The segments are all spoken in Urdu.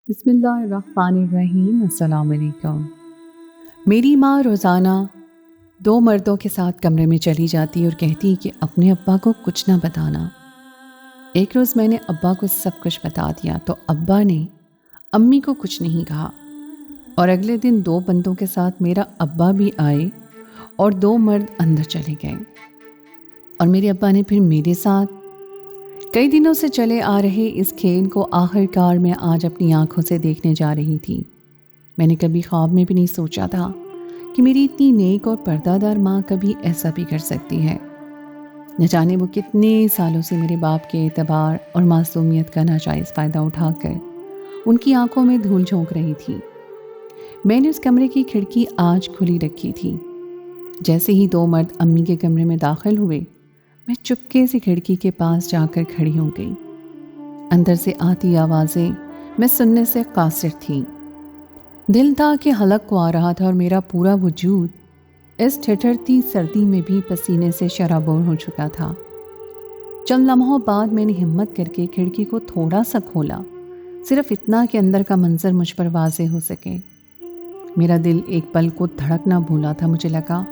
بسم اللہ الرحمن الرحیم۔ السلام علیکم۔ میری ماں روزانہ 2 مردوں کے ساتھ کمرے میں چلی جاتی اور کہتی کہ اپنے ابا کو کچھ نہ بتانا۔ ایک روز میں نے ابا کو سب کچھ بتا دیا تو ابا نے امی کو کچھ نہیں کہا، اور اگلے دن 2 بندوں کے ساتھ میرا ابا بھی آئے اور 2 مرد اندر چلے گئے، اور میرے ابا نے پھر میرے ساتھ کئی دنوں سے چلے آ رہے اس کھیل کو آخر کار میں آج اپنی آنکھوں سے دیکھنے جا رہی تھی۔ میں نے کبھی خواب میں بھی نہیں سوچا تھا کہ میری اتنی نیک اور پردہ دار ماں کبھی ایسا بھی کر سکتی ہے۔ نہ جانے وہ کتنے سالوں سے میرے باپ کے اعتبار اور معصومیت کا ناجائز فائدہ اٹھا کر ان کی آنکھوں میں دھول جھونک رہی تھی۔ میں نے اس کمرے کی کھڑکی آج کھلی رکھی تھی۔ جیسے ہی 2 مرد امی کے کمرے میں داخل ہوئے، میں چپکے سے کھڑکی کے پاس جا کر کھڑی ہو گئی۔ اندر سے آتی آوازیں میں سننے سے قاصر تھی۔ دل تھا کہ حلق کو آ رہا تھا، اور میرا پورا وجود اس ٹھٹھرتی سردی میں بھی پسینے سے شرابور ہو چکا تھا۔ چند لمحوں بعد میں نے ہمت کر کے کھڑکی کو تھوڑا سا کھولا، صرف اتنا کہ اندر کا منظر مجھ پر واضح ہو سکے۔ میرا دل ایک پل کو دھڑکنا بھولا تھا۔ مجھے لگا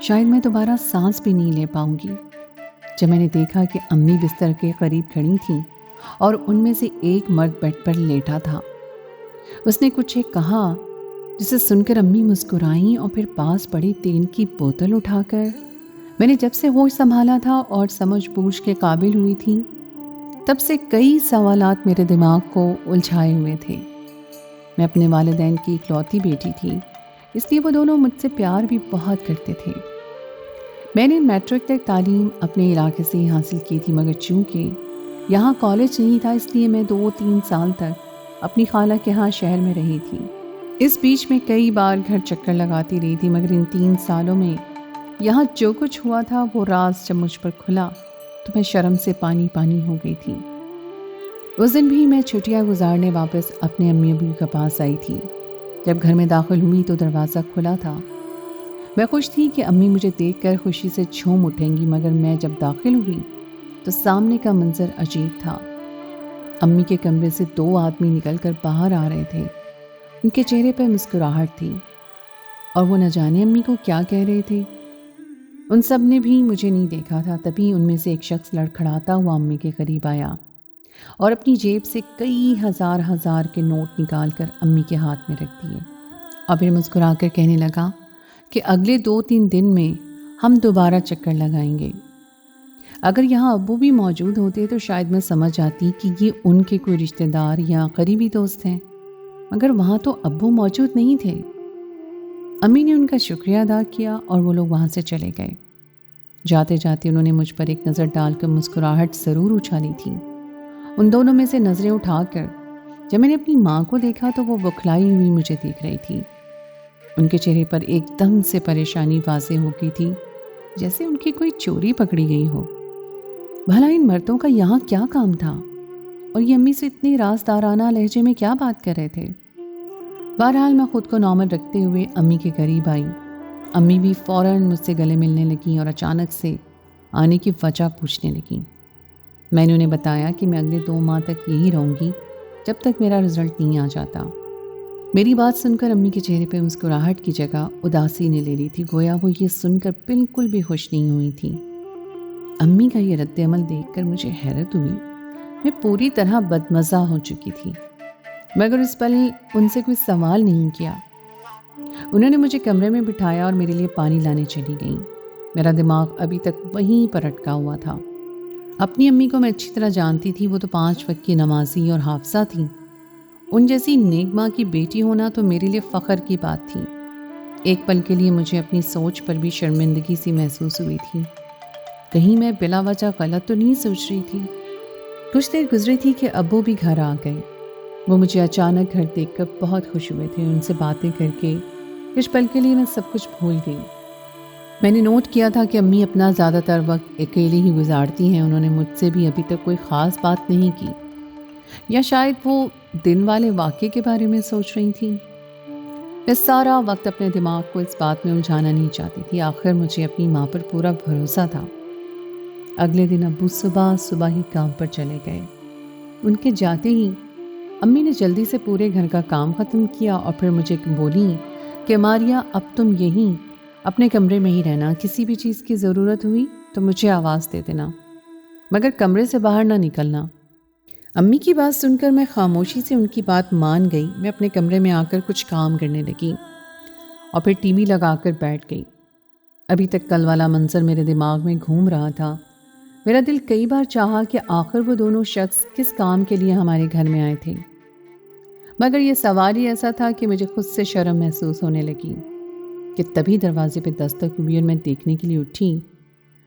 شاید میں دوبارہ سانس بھی نہیں لے پاؤں گی۔ جب میں نے دیکھا کہ امی بستر کے قریب کھڑی تھیں اور ان میں سے ایک مرد بیڈ پر لیٹا تھا، اس نے کچھ ایک کہا جسے سن کر امی مسکرائیں، اور پھر پاس پڑی تیل کی بوتل اٹھا کر میں نے جب سے ہوش سنبھالا تھا اور سمجھ بوجھ کے قابل ہوئی تھی، تب سے کئی سوالات میرے دماغ کو الجھائے ہوئے تھے۔ میں اپنے والدین کی اکلوتی بیٹی تھی، اس لیے وہ دونوں مجھ سے پیار بھی بہت کرتے تھے۔ میں نے میٹرک تک تعلیم اپنے علاقے سے ہی حاصل کی تھی، مگر چونکہ یہاں کالج نہیں تھا، اس لیے میں 2-3 سال تک اپنی خالہ کے ہاں شہر میں رہی تھی۔ اس بیچ میں کئی بار گھر چکر لگاتی رہی تھی، مگر ان 3 سالوں میں یہاں جو کچھ ہوا تھا وہ راز جب مجھ پر کھلا تو میں شرم سے پانی پانی ہو گئی تھی۔ اس دن بھی میں چھٹیاں گزارنے واپس اپنے امی ابو کے پاس آئی تھی۔ جب گھر میں داخل ہوئی تو دروازہ کھلا تھا۔ میں خوش تھی کہ امی مجھے دیکھ کر خوشی سے جھوم اٹھیں گی، مگر میں جب داخل ہوئی تو سامنے کا منظر عجیب تھا۔ امی کے کمرے سے 2 آدمی نکل کر باہر آ رہے تھے۔ ان کے چہرے پر مسکراہٹ تھی، اور وہ نہ جانے امی کو کیا کہہ رہے تھے۔ ان سب نے بھی مجھے نہیں دیکھا تھا۔ تبھی ان میں سے ایک شخص لڑکھڑاتا ہوا امی کے قریب آیا اور اپنی جیب سے کئی ہزار کے نوٹ نکال کر امی کے ہاتھ میں رکھ دیے، اور پھر مسکرا کر کہنے لگا کہ اگلے 2-3 دن میں ہم دوبارہ چکر لگائیں گے۔ اگر یہاں ابو بھی موجود ہوتے تو شاید میں سمجھ آتی کہ یہ ان کے کوئی رشتہ دار یا قریبی دوست ہیں، مگر وہاں تو ابو موجود نہیں تھے۔ امی نے ان کا شکریہ ادا کیا اور وہ لوگ وہاں سے چلے گئے۔ جاتے جاتے انہوں نے مجھ پر ایک نظر ڈال کر مسکراہٹ ضرور اچھالی تھی۔ ان دونوں میں سے نظریں اٹھا کر جب میں نے اپنی ماں کو دیکھا تو وہ بکھلائی ہوئی مجھے دیکھ رہی تھی۔ ان کے چہرے پر ایک دم سے پریشانی واضح ہو گئی تھی، جیسے ان کی کوئی چوری پکڑی گئی ہو۔ بھلا ان مردوں کا یہاں کیا کام تھا، اور یہ امی سے اتنی رازدارانہ لہجے میں کیا بات کر رہے تھے؟ بہرحال میں خود کو نارمل رکھتے ہوئے امی کے قریب آئی۔ امی بھی فوراً مجھ سے گلے ملنے لگیں اور اچانک سے آنے کی وجہ پوچھنے لگیں۔ میں نے انہیں بتایا کہ میں اگلے 2 ماہ تک یہی رہوں گی جب تک میرا رزلٹ نہیں آ جاتا۔ میری بات سن کر امی کے چہرے پہ مسکراہٹ کی جگہ اداسی نے لے لی تھی، گویا وہ یہ سن کر بالکل بھی خوش نہیں ہوئی تھی۔ امی کا یہ رد عمل دیکھ کر مجھے حیرت ہوئی۔ میں پوری طرح بدمزہ ہو چکی تھی، مگر اس پل ان سے کوئی سوال نہیں کیا۔ انہوں نے مجھے کمرے میں بٹھایا اور میرے لیے پانی لانے چلی گئیں۔ میرا دماغ ابھی تک وہیں پر اٹکا ہوا تھا۔ اپنی امی کو میں اچھی طرح جانتی تھی، وہ تو 5 وقت کی نمازی اور حافظہ تھیں۔ ان جیسی نیک ماں کی بیٹی ہونا تو میرے لیے فخر کی بات تھی۔ ایک پل کے لیے مجھے اپنی سوچ پر بھی شرمندگی سی محسوس ہوئی تھی۔ کہیں میں بلا وجہ غلط تو نہیں سوچ رہی تھی۔ کچھ دیر گزری تھی کہ ابو بھی گھر آ گئے۔ وہ مجھے اچانک گھر دیکھ کر بہت خوش ہوئے تھے۔ ان سے باتیں کر کے کچھ پل کے لیے میں سب کچھ بھول گئی۔ میں نے نوٹ کیا تھا کہ امی اپنا زیادہ تر وقت اکیلے ہی گزارتی ہیں۔ انہوں نے مجھ سے بھی ابھی تک کوئی خاص بات نہیں کی، یا شاید وہ دن والے واقعے کے بارے میں سوچ رہی تھیں۔ میں سارا وقت اپنے دماغ کو اس بات میں الجھانا نہیں چاہتی تھی۔ آخر مجھے اپنی ماں پر پورا بھروسہ تھا۔ اگلے دن ابو صبح ہی کام پر چلے گئے۔ ان کے جاتے ہی امی نے جلدی سے پورے گھر کا کام ختم کیا اور پھر مجھے بولی کہ ماریا اب تم یہیں اپنے کمرے میں ہی رہنا، کسی بھی چیز کی ضرورت ہوئی تو مجھے آواز دے دینا، مگر کمرے سے باہر نہ نکلنا۔ امی کی بات سن کر میں خاموشی سے ان کی بات مان گئی۔ میں اپنے کمرے میں آ کر کچھ کام کرنے لگی اور پھر ٹی وی لگا کر بیٹھ گئی۔ ابھی تک کل والا منظر میرے دماغ میں گھوم رہا تھا۔ میرا دل کئی بار چاہا کہ آخر وہ دونوں شخص کس کام کے لیے ہمارے گھر میں آئے تھے، مگر یہ سوال ہی ایسا تھا کہ مجھے خود سے شرم محسوس ہونے لگی کہ تبھی دروازے پہ دستک ہوئی اور میں دیکھنے کے لیے اٹھی،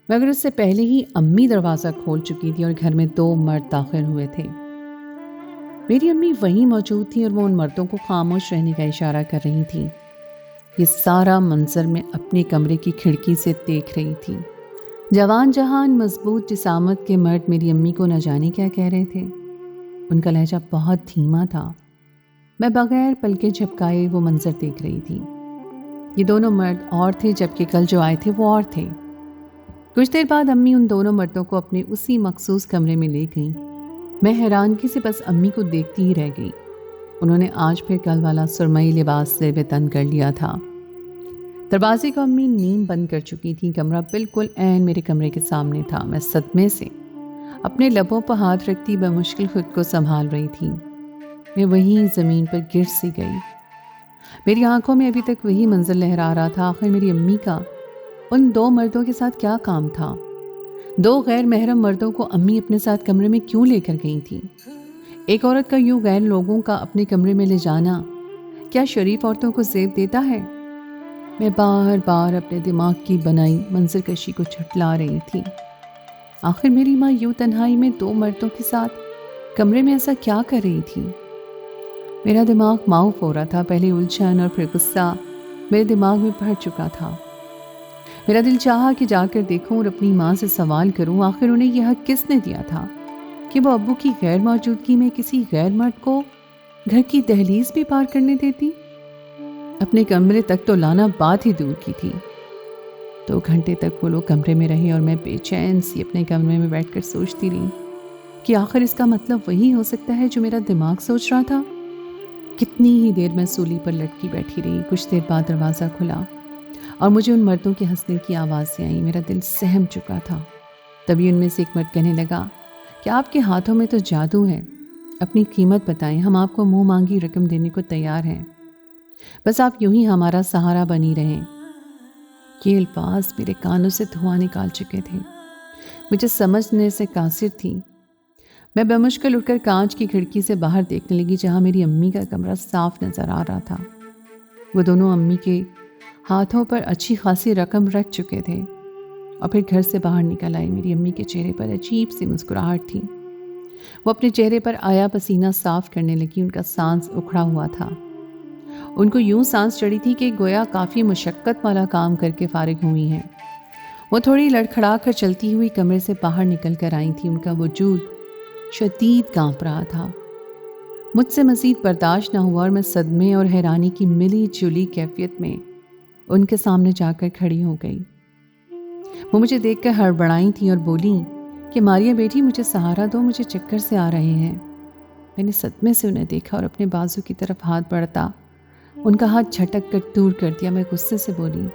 مگر اس سے پہلے ہی امی دروازہ کھول چکی تھی اور گھر میں 2 مرد داخل ہوئے تھے۔ میری امی وہیں موجود تھیں اور وہ ان مردوں کو خاموش رہنے کا اشارہ کر رہی تھیں۔ یہ سارا منظر میں اپنے کمرے کی کھڑکی سے دیکھ رہی تھی۔ جوان جہان مضبوط جسامت کے مرد میری امی کو نہ جانے کیا کہہ رہے تھے۔ ان کا لہجہ بہت دھیما تھا۔ میں بغیر پلکیں جھپکائے وہ منظر دیکھ رہی تھی۔ یہ دونوں مرد اور تھے، جبکہ کل جو آئے تھے وہ اور تھے۔ کچھ دیر بعد امی ان دونوں مردوں کو اپنے اسی مخصوص کمرے میں لے گئیں۔ میں حیرانگی سے بس امی کو دیکھتی ہی رہ گئی۔ انہوں نے آج پھر کل والا سرمئی لباس سے بے تن کر لیا تھا۔ دروازے کو امی نیم بند کر چکی تھی۔ کمرہ بالکل عین میرے کمرے کے سامنے تھا۔ میں صدمے سے اپنے لبوں پر ہاتھ رکھتی بمشکل خود کو سنبھال رہی تھی۔ میں وہیں زمین پر گر سی گئی۔ میری آنکھوں میں ابھی تک وہی منظر لہرا رہا تھا۔ آخر میری امی کا ان 2 مردوں کے ساتھ کیا کام تھا؟ 2 غیر محرم مردوں کو امی اپنے ساتھ کمرے میں کیوں لے کر گئی تھی؟ ایک عورت کا یوں غیر لوگوں کا اپنے کمرے میں لے جانا کیا شریف عورتوں کو زیب دیتا ہے؟ میں بار بار اپنے دماغ کی بنائی منظر کشی کو جھٹلا رہی تھی۔ آخر میری ماں یوں تنہائی میں 2 مردوں کے ساتھ کمرے میں ایسا کیا کر رہی تھی؟ میرا دماغ معاف ہو رہا تھا۔ پہلے الجھن اور پھر غصہ میرے دماغ میں بھر چکا تھا۔ میرا دل چاہا کہ جا کر دیکھوں اور اپنی ماں سے سوال کروں، آخر انہیں یہ حق کس نے دیا تھا کہ وہ ابو کی غیر موجودگی میں کسی غیر مرد کو گھر کی دہلیز بھی پار کرنے دیتی؟ اپنے کمرے تک تو لانا بات ہی دور کی تھی۔ 2 گھنٹے تک وہ لوگ کمرے میں رہے اور میں بے چین سی اپنے کمرے میں بیٹھ کر سوچتی رہی کہ آخر اس کا مطلب وہی ہو سکتا ہے جو میرا دماغ سوچ رہا تھا۔ کتنی ہی دیر میں سولی پر لٹکی بیٹھی رہی۔ کچھ دیر بعد دروازہ کھلا اور مجھے ان مردوں کے ہنسنے کی آوازیں آئیں۔ میرا دل سہم چکا تھا۔ تبھی ان میں سے ایک مرد کہنے لگا کہ آپ کے ہاتھوں میں تو جادو ہے، اپنی قیمت بتائیں، ہم آپ کو منہ مانگی رقم دینے کو تیار ہیں، بس آپ یوں ہی ہمارا سہارا بنی رہیں۔ یہ الفاظ میرے کانوں سے دھواں نکال چکے تھے، مجھے سمجھنے سے قاصر تھی۔ میں بمشکل اٹھ کر کانچ کی کھڑکی سے باہر دیکھنے لگی، جہاں میری امی کا کمرہ صاف نظر آ رہا تھا۔ وہ دونوں امی کے ہاتھوں پر اچھی خاصی رقم رکھ چکے تھے اور پھر گھر سے باہر نکل آئے۔ میری امی کے چہرے پر عجیب سی مسکراہٹ تھی۔ وہ اپنے چہرے پر آیا پسینہ صاف کرنے لگی۔ ان کا سانس اکھڑا ہوا تھا۔ ان کو یوں سانس چڑھی تھی کہ گویا کافی مشقت والا کام کر کے فارغ ہوئی ہیں۔ وہ تھوڑی لڑکھڑا کر چلتی ہوئی کمرے سے باہر نکل کر آئی تھی۔ ان کا وجود شدید کانپ رہا تھا۔ مجھ سے مزید برداشت نہ ہوا اور میں صدمے اور حیرانی کی ملی جلی کیفیت میں ان کے سامنے جا کر کھڑی ہو گئی۔ وہ مجھے دیکھ کر ہڑبڑائی تھیں اور بولی کہ ماریا بیٹی مجھے سہارا دو، مجھے چکر سے آ رہے ہیں۔ میں نے صدمے سے انہیں دیکھا اور اپنے بازو کی طرف ہاتھ بڑھتا ان کا ہاتھ جھٹک کر دور کر دیا۔ میں غصے سے بولی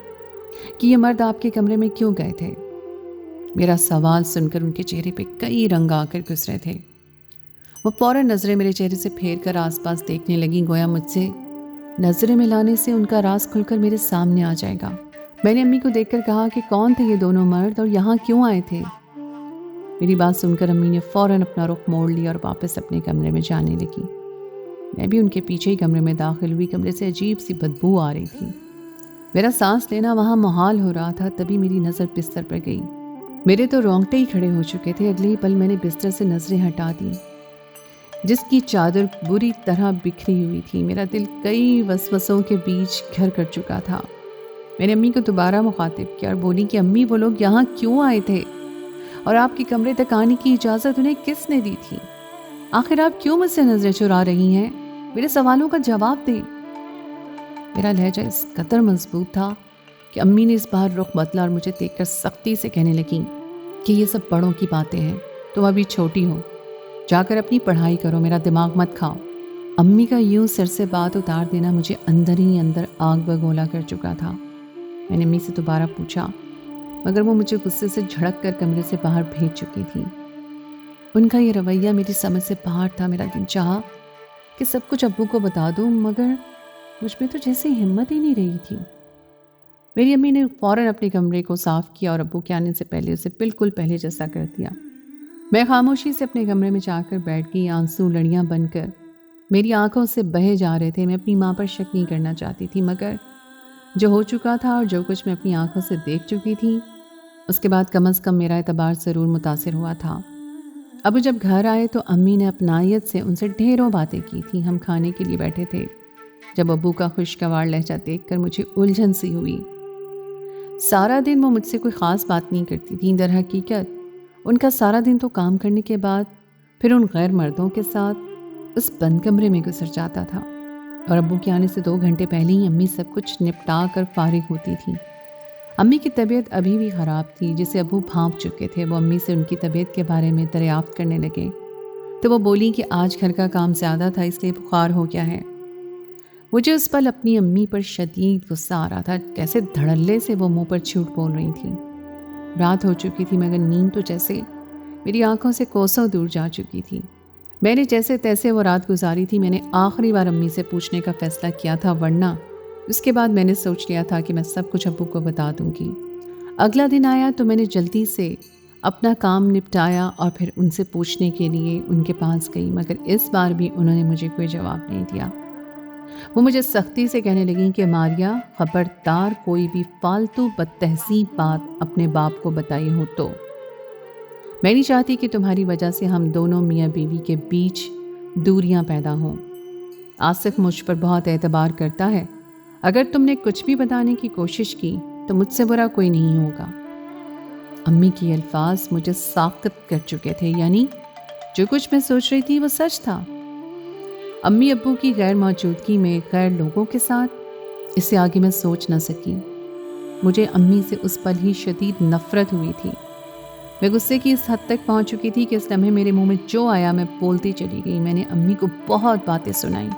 کہ یہ مرد آپ کے کمرے میں کیوں گئے تھے؟ میرا سوال سن کر ان کے چہرے پہ کئی رنگ آ کر گزرے تھے۔ وہ فوراً نظریں میرے چہرے سے پھیر کر آس پاس دیکھنے لگیں، گویا مجھ سے نظریں ملانے سے ان کا راز کھل کر میرے سامنے آ جائے گا۔ میں نے امی کو دیکھ کر کہا کہ کون تھے یہ دونوں مرد اور یہاں کیوں آئے تھے؟ میری بات سن کر امی نے فوراً اپنا رخ موڑ لیا اور واپس اپنے کمرے میں جانے لگی۔ میں بھی ان کے پیچھے ہی کمرے میں داخل ہوئی۔ کمرے سے عجیب سی بدبو آ رہی تھی۔ میرا سانس لینا وہاں محال ہو رہا تھا۔ تبھی میری نظر بستر پر گئی۔ میرے تو رونگٹے ہی کھڑے ہو چکے تھے۔ اگلے ہی پل میں نے بستر سے نظریں ہٹا دی، جس کی چادر بری طرح بکھری ہوئی تھی۔ میرا دل کئی وسوسوں کے بیچ گھر کر چکا تھا۔ میں نے امی کو دوبارہ مخاطب کیا اور بولی کہ امی وہ لوگ یہاں کیوں آئے تھے اور آپ کے کمرے تک آنے کی اجازت انہیں کس نے دی تھی؟ آخر آپ کیوں مجھ سے نظریں چرا رہی ہیں؟ میرے سوالوں کا جواب دیں۔ میرا لہجہ اس قدر مضبوط تھا کہ امی نے اس بار رخ بدلا اور مجھے دیکھ کر سختی سے کہنے لگیں کہ یہ سب بڑوں کی باتیں ہیں، تم ابھی چھوٹی ہو، جا کر اپنی پڑھائی کرو، میرا دماغ مت کھاؤ۔ امی کا یوں سر سے بات اتار دینا مجھے اندر ہی اندر آگ بگولا کر چکا تھا۔ میں نے امی سے دوبارہ پوچھا، مگر وہ مجھے غصے سے جھڑک کر کمرے سے باہر بھیج چکی تھی۔ ان کا یہ رویہ میری سمجھ سے باہر تھا۔ میرا دل چاہا کہ سب کچھ ابو کو بتا دوں، مگر مجھ میں تو جیسے ہمت ہی نہیں رہی تھی۔ میری امی نے فوراً اپنے کمرے کو صاف کیا اور ابو کے آنے سے پہلے اسے بالکل پہلے جیسا کر دیا۔ میں خاموشی سے اپنے کمرے میں جا کر بیٹھ گئی، آنسو لڑیاں بن کر میری آنکھوں سے بہے جا رہے تھے۔ میں اپنی ماں پر شک نہیں کرنا چاہتی تھی، مگر جو ہو چکا تھا اور جو کچھ میں اپنی آنکھوں سے دیکھ چکی تھی، اس کے بعد کم از کم میرا اعتبار ضرور متاثر ہوا تھا۔ ابو جب گھر آئے تو امی نے اپنائیت سے ان سے ڈھیروں باتیں کی تھیں۔ ہم کھانے کے لیے بیٹھے تھے جب ابو کا خوشگوار لہجہ دیکھ کر مجھے الجھن سی ہوئی۔ سارا دن وہ مجھ سے کوئی خاص بات نہیں کرتی تھیں، در حقیقت ان کا سارا دن تو کام کرنے کے بعد پھر ان غیر مردوں کے ساتھ اس بند کمرے میں گزر جاتا تھا، اور ابو کے آنے سے 2 گھنٹے پہلے ہی امی سب کچھ نپٹا کر فارغ ہوتی تھیں۔ امی کی طبیعت ابھی بھی خراب تھی، جسے ابو بھانپ چکے تھے۔ وہ امی سے ان کی طبیعت کے بارے میں دریافت کرنے لگے تو وہ بولی کہ آج گھر کا کام زیادہ تھا، اس لیے بخار ہو گیا ہے۔ مجھے اس پل اپنی امی پر شدید غصہ آ رہا تھا، کیسے دھڑلے سے وہ منہ پر جھوٹ بول رہی تھی۔ رات ہو چکی تھی، مگر نیند تو جیسے میری آنکھوں سے کوسوں دور جا چکی تھی۔ میں نے جیسے تیسے وہ رات گزاری تھی۔ میں نے آخری بار امی سے پوچھنے کا فیصلہ کیا تھا، ورنہ اس کے بعد میں نے سوچ لیا تھا کہ میں سب کچھ ابو کو بتا دوں گی۔ اگلا دن آیا تو میں نے جلدی سے اپنا کام نپٹایا اور پھر ان سے پوچھنے کے لیے ان کے پاس گئی، مگر اس بار بھی انہوں نے مجھے کوئی جواب نہیں دیا۔ وہ مجھے سختی سے کہنے لگیں کہ ماریا، خبردار کوئی بھی فالتو بد تہذیب بات اپنے باپ کو بتائی ہو تو میں نہیں چاہتی کہ تمہاری وجہ سے ہم دونوں میاں بیوی کے بیچ دوریاں پیدا ہوں۔ آصف مجھ پر بہت اعتبار کرتا ہے، اگر تم نے کچھ بھی بتانے کی کوشش کی تو مجھ سے برا کوئی نہیں ہوگا۔ امی کے الفاظ مجھے ساخت کر چکے تھے، یعنی جو کچھ میں سوچ رہی تھی وہ سچ تھا۔ امی ابو کی غیر موجودگی میں غیر لوگوں کے ساتھ، اس سے آگے میں سوچ نہ سکی۔ مجھے امی سے اس پل ہی شدید نفرت ہوئی تھی۔ میں غصے کی اس حد تک پہنچ چکی تھی کہ اس لمحے میرے منہ میں جو آیا میں بولتی چلی گئی۔ میں نے امی کو بہت باتیں سنائیں،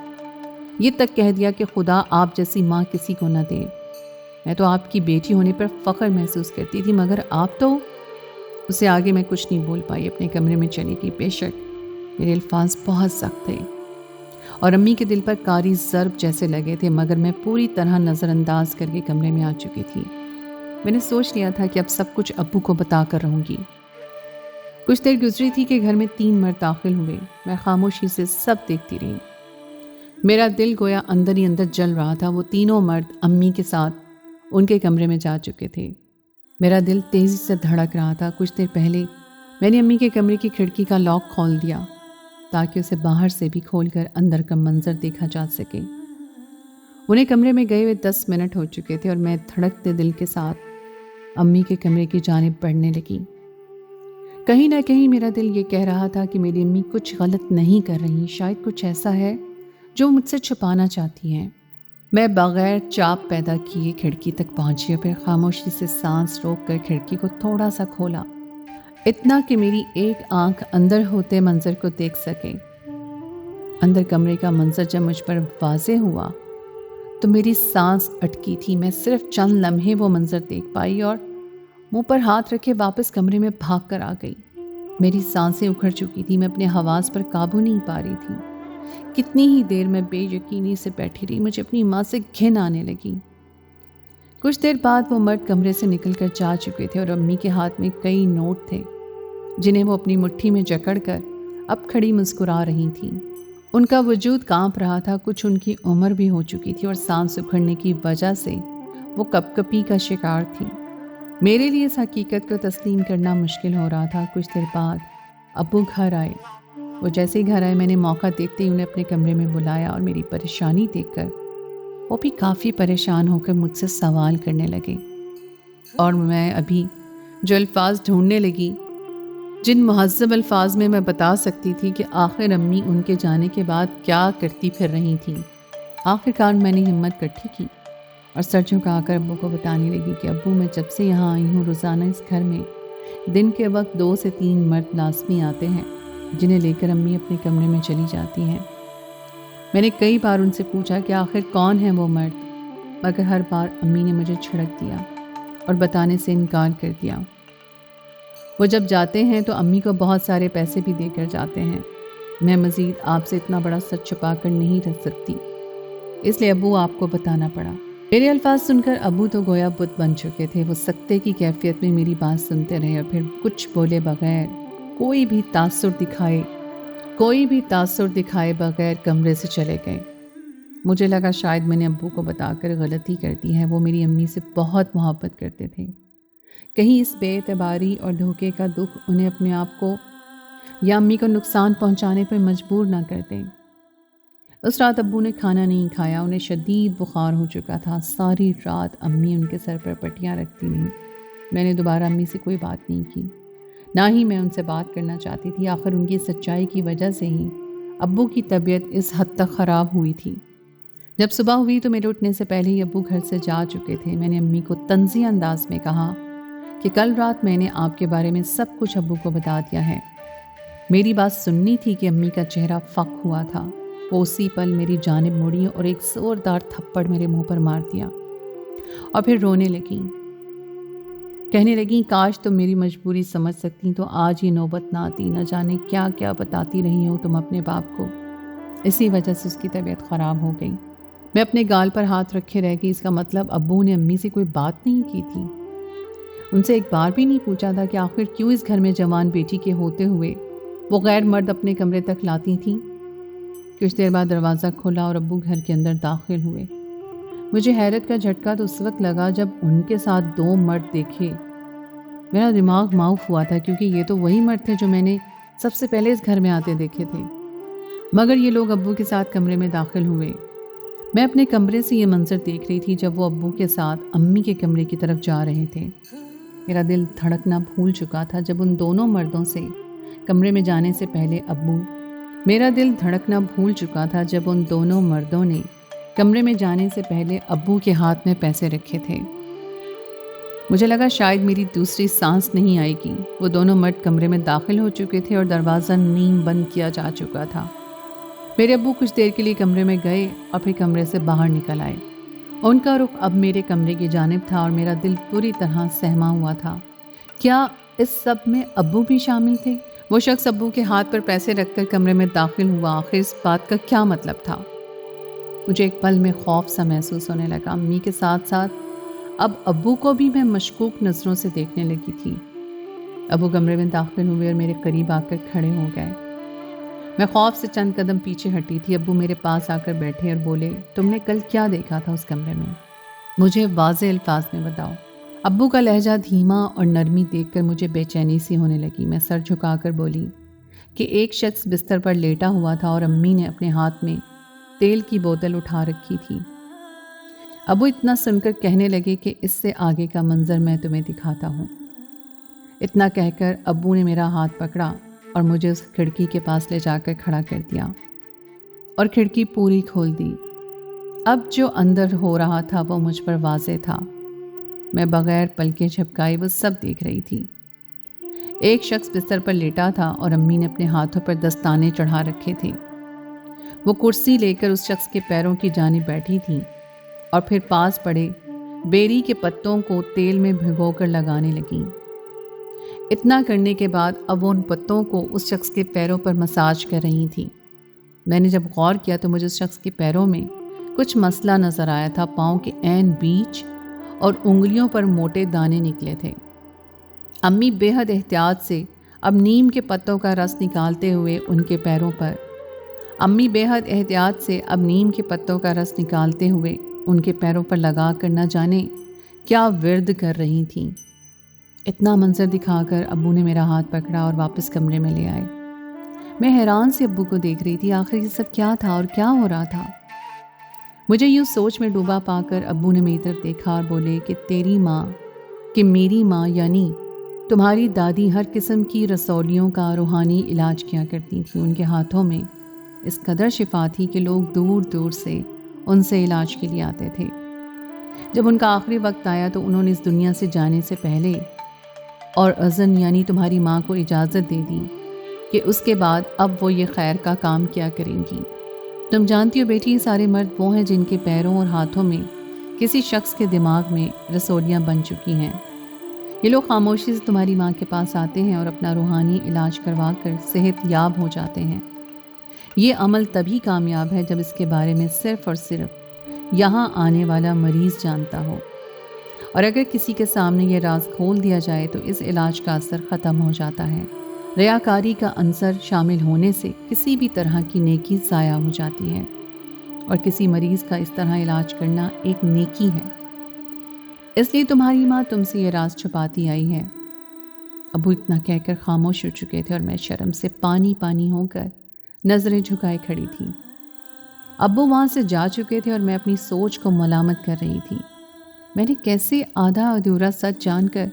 یہ تک کہہ دیا کہ خدا آپ جیسی ماں کسی کو نہ دے۔ میں تو آپ کی بیٹی ہونے پر فخر محسوس کرتی تھی، مگر آپ تو… اسے آگے میں کچھ نہیں بول پائی، اپنے کمرے میں چلی گئی۔ بے شک میرے الفاظ بہت سخت تھے اور امی کے دل پر کاری ضرب جیسے لگے تھے، مگر میں پوری طرح نظر انداز کر کے کمرے میں آ چکی تھی۔ میں نے سوچ لیا تھا کہ اب سب کچھ ابو کو بتا کر رہوں گی۔ کچھ دیر گزری تھی کہ گھر میں 3 مرد داخل ہوئے۔ میں خاموشی سے سب دیکھتی رہی۔ میرا دل گویا اندر ہی اندر جل رہا تھا۔ وہ تینوں مرد امی کے ساتھ ان کے کمرے میں جا چکے تھے۔ میرا دل تیزی سے دھڑک رہا تھا۔ کچھ دیر پہلے میں نے امی کے کمرے کی کھڑکی کا لاک کھول دیا تاکہ اسے باہر سے بھی کھول کر اندر کا منظر دیکھا جا سکے۔ انہیں کمرے میں گئے ہوئے 10 منٹ ہو چکے تھے اور میں دھڑکتے دل کے ساتھ امی کے کمرے کی جانب بڑھنے لگی۔ کہیں نہ کہیں میرا دل یہ کہہ رہا تھا کہ میری امی کچھ غلط نہیں کر رہی، شاید کچھ ایسا ہے جو مجھ سے چھپانا چاہتی ہیں۔ میں بغیر چاپ پیدا کیے کھڑکی تک پہنچی اور پھر خاموشی سے سانس روک کر کھڑکی کو تھوڑا سا کھولا، اتنا کہ میری ایک آنکھ اندر ہوتے منظر کو دیکھ سکے۔ اندر کمرے کا منظر جب مجھ پر واضح ہوا تو میری سانس اٹکی تھی۔ میں صرف چند لمحے وہ منظر دیکھ پائی اور منہ پر ہاتھ رکھے واپس کمرے میں بھاگ کر آ گئی۔ میری سانسیں اکھڑ چکی تھی، میں اپنے حواس پر قابو نہیں پا رہی تھی۔ کتنی ہی دیر میں بے یقینی سے بیٹھی رہی، مجھے اپنی ماں سے گھن آنے لگی۔ کچھ دیر بعد وہ مرد کمرے سے نکل کر جا چکے تھے اور امی کے ہاتھ میں کئی نوٹ تھے جنہیں وہ اپنی مٹھی میں جکڑ کر اب کھڑی مسکرا رہی تھیں۔ ان کا وجود کانپ رہا تھا، کچھ ان کی عمر بھی ہو چکی تھی اور سانس اکھڑنے کی وجہ سے وہ کپ کپی کا شکار تھی۔ میرے لیے اس حقیقت کو تسلیم کرنا مشکل ہو رہا تھا۔ کچھ دیر بعد ابو گھر آئے۔ وہ جیسے ہی گھر آئے میں نے موقع دیکھتے ہی انہیں اپنے کمرے میں بلایا اور میری پریشانی دیکھ کر وہ بھی کافی پریشان ہو کر مجھ سے سوال کرنے لگے، اور میں ابھی جو الفاظ ڈھونڈنے لگی، جن مہذب الفاظ میں میں بتا سکتی تھی کہ آخر امی ان کے جانے کے بعد کیا کرتی پھر رہی تھیں، آخر کار میں نے ہمت کٹھی کی اور سر جھکا کر ابو کو بتانے لگی کہ ابو، میں جب سے یہاں آئی ہوں روزانہ اس گھر میں دن کے وقت 2 سے 3 مرد لازمی آتے ہیں جنہیں لے کر امی اپنے کمرے میں چلی جاتی ہیں۔ میں نے کئی بار ان سے پوچھا کہ آخر کون ہے وہ مرد، مگر ہر بار امی نے مجھے چھڑک دیا اور بتانے سے انکار کر دیا۔ وہ جب جاتے ہیں تو امی کو بہت سارے پیسے بھی دے کر جاتے ہیں۔ میں مزید آپ سے اتنا بڑا سچ چھپا کر نہیں رہ سکتی، اس لیے ابو آپ کو بتانا پڑا۔ میرے الفاظ سن کر ابو تو گویا بت بن چکے تھے۔ وہ سکتے کی کیفیت میں میری بات سنتے رہے اور پھر کچھ بولے بغیر، کوئی بھی تاثر دکھائے بغیر کمرے سے چلے گئے۔ مجھے لگا شاید میں نے ابو کو بتا کر غلطی کر دی ہے۔ وہ میری امی سے بہت محبت کرتے تھے، کہیں اس بے اعتباری اور دھوکے کا دکھ انہیں اپنے آپ کو یا امی کو نقصان پہنچانے پر مجبور نہ کر دیں۔ اس رات ابو نے کھانا نہیں کھایا، انہیں شدید بخار ہو چکا تھا۔ ساری رات امی ان کے سر پر پٹیاں رکھتی رہیں۔ میں نے دوبارہ امی سے کوئی بات نہیں کی، نہ ہی میں ان سے بات کرنا چاہتی تھی۔ آخر ان کی سچائی کی وجہ سے ہی ابو کی طبیعت اس حد تک خراب ہوئی تھی۔ جب صبح ہوئی تو میرے اٹھنے سے پہلے ہی ابو گھر سے جا چکے تھے۔ میں نے امی کو طنزیہ انداز میں کہا کہ کل رات میں نے آپ کے بارے میں سب کچھ ابو کو بتا دیا ہے۔ میری بات سننی تھی کہ امی کا چہرہ فک ہوا تھا۔ وہ اسی پل میری جانب مڑی اور ایک زوردار تھپڑ میرے منہ پر مار دیا اور پھر رونے لگیں، کہنے لگیں کاش تم میری مجبوری سمجھ سکتی تو آج یہ نوبت نہ آتی، نہ جانے کیا کیا بتاتی رہی ہو تم اپنے باپ کو۔ اسی وجہ سے اس کی طبیعت خراب ہو گئی۔ میں اپنے گال پر ہاتھ رکھے رہ گئی۔ اس کا مطلب ابو نے امی سے کوئی بات نہیں کی تھی، ان سے ایک بار بھی نہیں پوچھا تھا کہ آخر کیوں اس گھر میں جوان بیٹی کے ہوتے ہوئے وہ غیر مرد اپنے کمرے تک لاتی تھیں۔ کچھ دیر بعد دروازہ کھلا اور ابو گھر کے اندر داخل ہوئے۔ مجھے حیرت کا جھٹکا تو اس وقت لگا جب ان کے ساتھ 2 مرد دیکھے۔ میرا دماغ معاف ہوا تھا کیونکہ یہ تو وہی مرد تھے جو میں نے سب سے پہلے اس گھر میں آتے دیکھے تھے، مگر یہ لوگ ابو کے ساتھ کمرے میں داخل ہوئے۔ میں اپنے کمرے سے یہ منظر دیکھ رہی تھی جب وہ ابو کے ساتھ امی کے کمرے کی طرف جا رہے تھے۔ میرا دل دھڑکنا بھول چکا تھا جب ان دونوں مردوں سے کمرے میں جانے سے پہلے ابو کے ہاتھ میں پیسے رکھے تھے۔ مجھے لگا شاید میری دوسری سانس نہیں آئے گی۔ وہ دونوں مرد کمرے میں داخل ہو چکے تھے اور دروازہ نیم بند کیا جا چکا تھا۔ میرے ابو کچھ دیر کے لیے کمرے میں گئے اور پھر کمرے سے باہر نکل آئے۔ ان کا رخ اب میرے کمرے کی جانب تھا اور میرا دل پوری طرح سہما ہوا تھا۔ کیا اس سب میں ابو بھی شامل تھے؟ وہ شخص ابو کے ہاتھ پر پیسے رکھ کر کمرے میں داخل ہوا، آخر اس بات کا کیا مطلب تھا؟ مجھے ایک پل میں خوف سا محسوس ہونے لگا۔ امی کے ساتھ ساتھ اب ابو کو بھی میں مشکوک نظروں سے دیکھنے لگی تھی۔ ابو کمرے میں داخل ہوئے اور میرے قریب آ کر کھڑے ہو گئے۔ میں خوف سے چند قدم پیچھے ہٹی تھی۔ ابو میرے پاس آ کر بیٹھے اور بولے، تم نے کل کیا دیکھا تھا اس کمرے میں؟ مجھے واضح الفاظ میں بتاؤ۔ ابو کا لہجہ دھیما اور نرمی دیکھ کر مجھے بے چینی سی ہونے لگی۔ میں سر جھکا کر بولی کہ ایک شخص بستر پر لیٹا ہوا تھا اور امی نے اپنے ہاتھ میں تیل کی بوتل اٹھا رکھی تھی۔ ابو اتنا سن کر کہنے لگے کہ اس سے آگے کا منظر میں تمہیں دکھاتا ہوں۔ اتنا کہہ کر ابو نے میرا ہاتھ پکڑا اور مجھے اس کھڑکی کے پاس لے جا کر کھڑا کر دیا اور کھڑکی پوری کھول دی۔ اب جو اندر ہو رہا تھا وہ مجھ پر واضح تھا۔ میں بغیر پلکیں جھپکائے وہ سب دیکھ رہی تھی۔ ایک شخص بستر پر لیٹا تھا اور امی نے اپنے ہاتھوں پر دستانے چڑھا رکھے تھے۔ وہ کرسی لے کر اس شخص کے پیروں کی جانب بیٹھی تھی اور پھر پاس پڑے بیری کے پتوں کو تیل میں بھگو کر لگانے لگیں۔ اتنا کرنے کے بعد اب وہ ان پتوں کو اس شخص کے پیروں پر مساج کر رہی تھیں۔ میں نے جب غور کیا تو مجھے اس شخص کے پیروں میں کچھ مسئلہ نظر آیا تھا۔ پاؤں کے عین بیچ اور انگلیوں پر موٹے دانے نکلے تھے۔ امی بے حد احتیاط سے اب نیم کے پتوں کا رس نکالتے ہوئے ان کے پیروں پر لگا کر نہ جانے کیا ورد کر رہی تھیں۔ اتنا منظر دکھا کر ابو نے میرا ہاتھ پکڑا اور واپس کمرے میں لے آئے۔ میں حیران سے ابو کو دیکھ رہی تھی، آخر یہ سب کیا تھا اور کیا ہو رہا تھا؟ مجھے یوں سوچ میں ڈوبا پا کر ابو نے میری طرف دیکھا اور بولے کہ میری ماں یعنی تمہاری دادی ہر قسم کی رسولیوں کا روحانی علاج کیا کرتی تھی۔ ان کے ہاتھوں میں اس قدر شفا تھی کہ لوگ دور دور سے ان سے علاج کے لیے آتے تھے۔ جب ان کا آخری وقت آیا تو انہوں نے اس دنیا سے جانے سے پہلے اور اذن یعنی تمہاری ماں کو اجازت دے دی کہ اس کے بعد اب وہ یہ خیر کا کام کیا کریں گی۔ تم جانتی ہو بیٹی، یہ سارے مرد وہ ہیں جن کے پیروں اور ہاتھوں میں کسی شخص کے دماغ میں رسولیاں بن چکی ہیں۔ یہ لوگ خاموشی سے تمہاری ماں کے پاس آتے ہیں اور اپنا روحانی علاج کروا کر صحت یاب ہو جاتے ہیں۔ یہ عمل تبھی کامیاب ہے جب اس کے بارے میں صرف اور صرف یہاں آنے والا مریض جانتا ہو، اور اگر کسی کے سامنے یہ راز کھول دیا جائے تو اس علاج کا اثر ختم ہو جاتا ہے۔ ریاکاری کا عنصر شامل ہونے سے کسی بھی طرح کی نیکی ضائع ہو جاتی ہے، اور کسی مریض کا اس طرح علاج کرنا ایک نیکی ہے۔ اس لیے تمہاری ماں تم سے یہ راز چھپاتی آئی ہے۔ ابو اتنا کہہ کر خاموش ہو چکے تھے اور میں شرم سے پانی پانی ہو کر نظریں جھکائے کھڑی تھی۔ ابو وہاں سے جا چکے تھے اور میں اپنی سوچ کو ملامت کر رہی تھی۔ میں نے کیسے آدھا ادھورا سچ جان کر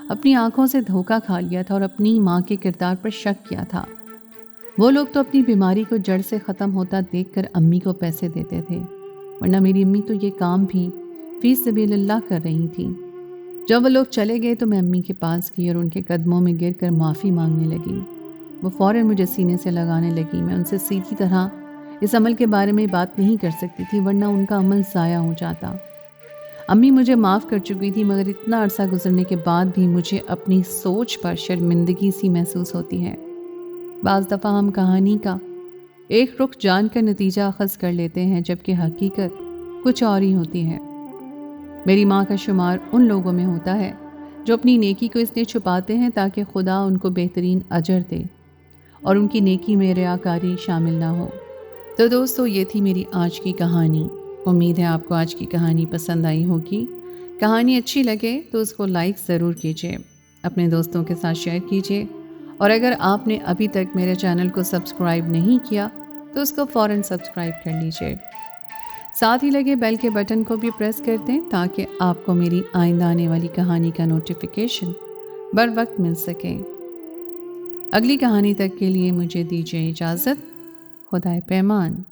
اپنی آنکھوں سے دھوکہ کھا لیا تھا اور اپنی ماں کے کردار پر شک کیا تھا۔ وہ لوگ تو اپنی بیماری کو جڑ سے ختم ہوتا دیکھ کر امی کو پیسے دیتے تھے، ورنہ میری امی تو یہ کام بھی فی سبیل اللہ کر رہی تھی۔ جب وہ لوگ چلے گئے تو میں امی کے پاس گئی اور ان کے قدموں میں گر کر معافی مانگنے لگی۔ وہ فوراً مجھے سینے سے لگانے لگی۔ میں ان سے سیدھی طرح اس عمل کے بارے میں بات نہیں کر سکتی تھی، ورنہ ان کا عمل ضائع ہو جاتا۔ امی مجھے معاف کر چکی تھی، مگر اتنا عرصہ گزرنے کے بعد بھی مجھے اپنی سوچ پر شرمندگی سی محسوس ہوتی ہے۔ بعض دفعہ ہم کہانی کا ایک رخ جان کر نتیجہ اخذ کر لیتے ہیں، جبکہ حقیقت کچھ اور ہی ہوتی ہے۔ میری ماں کا شمار ان لوگوں میں ہوتا ہے جو اپنی نیکی کو اس لیے چھپاتے ہیں تاکہ خدا ان کو بہترین اجر دے اور ان کی نیکی میں ریاکاری شامل نہ ہو۔ تو دوستو، یہ تھی میری آج کی کہانی۔ امید ہے آپ کو آج کی کہانی پسند آئی ہوگی۔ کہانی اچھی لگے تو اس کو لائک ضرور کیجیے، اپنے دوستوں کے ساتھ شیئر کیجیے، اور اگر آپ نے ابھی تک میرے چینل کو سبسکرائب نہیں کیا تو اس کو فوراً سبسکرائب کر لیجیے۔ ساتھ ہی لگے بیل کے بٹن کو بھی پریس کر دیں تاکہ آپ کو میری آئندہ آنے والی کہانی کا نوٹیفیکیشن بر وقت مل سکے۔ اگلی کہانی تک کے لیے مجھے دیجیے اجازت۔ خدائے پیمان۔